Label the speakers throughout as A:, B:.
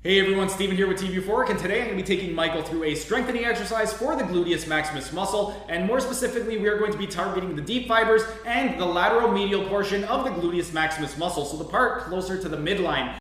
A: Hey everyone, Steven here with TV4, and today I'm going to be taking Michael through a strengthening exercise for the Gluteus Maximus muscle, and more specifically we are going to be targeting the deep fibers and the lateral-medial portion of the Gluteus Maximus muscle, so the part closer to the midline.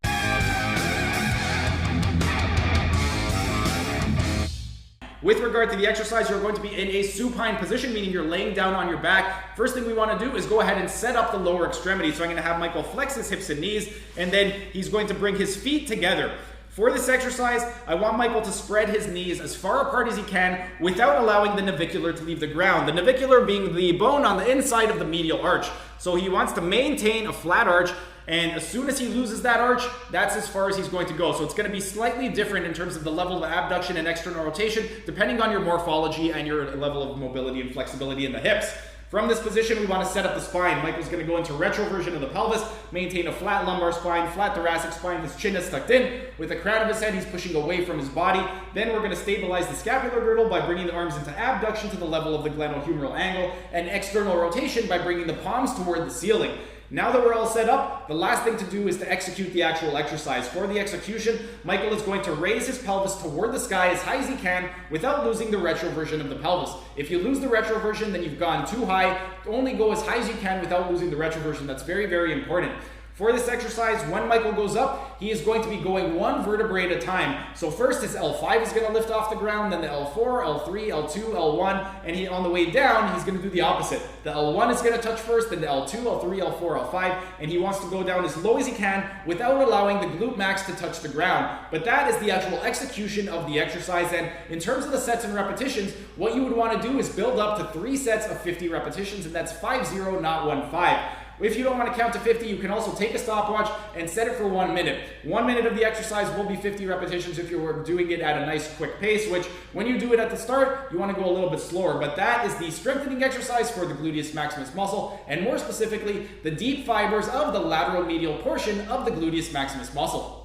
A: With regard to the exercise, you're going to be in a supine position, meaning you're laying down on your back. First thing we want to do is go ahead and set up the lower extremity. So I'm going to have Michael flex his hips and knees, and then he's going to bring his feet together. For this exercise, I want Michael to spread his knees as far apart as he can without allowing the navicular to leave the ground. The navicular being the bone on the inside of the medial arch. So he wants to maintain a flat arch, and as soon as he loses that arch, that's as far as he's going to go. So it's going to be slightly different in terms of the level of abduction and external rotation, depending on your morphology and your level of mobility and flexibility in the hips. From this position, we want to set up the spine. Michael's going to go into retroversion of the pelvis, maintain a flat lumbar spine, flat thoracic spine. His chin is tucked in. With the crown of his head, he's pushing away from his body. Then we're going to stabilize the scapular girdle by bringing the arms into abduction to the level of the glenohumeral angle, and external rotation by bringing the palms toward the ceiling. Now that we're all set up, the last thing to do is to execute the actual exercise. For the execution, Michael is going to raise his pelvis toward the sky as high as he can without losing the retroversion of the pelvis. If you lose the retroversion, then you've gone too high. Only go as high as you can without losing the retroversion. That's very, very important. For this exercise, when Michael goes up, he is going to be going one vertebrae at a time. So first his L5 is going to lift off the ground, then the L4, L3, L2, L1, and on the way down, he's going to do the opposite. The L1 is going to touch first, then the L2, L3, L4, L5, and he wants to go down as low as he can without allowing the glute max to touch the ground. But that is the actual execution of the exercise, and in terms of the sets and repetitions, what you would want to do is build up to 3 sets of 50 repetitions, and that's 5-0, not 1-5. If you don't want to count to 50, you can also take a stopwatch and set it for 1 minute. 1 minute of the exercise will be 50 repetitions if you're doing it at a nice quick pace, which when you do it at the start, you want to go a little bit slower. But that is the strengthening exercise for the Gluteus Maximus muscle, and more specifically, the deep fibers of the lateral medial portion of the Gluteus Maximus muscle.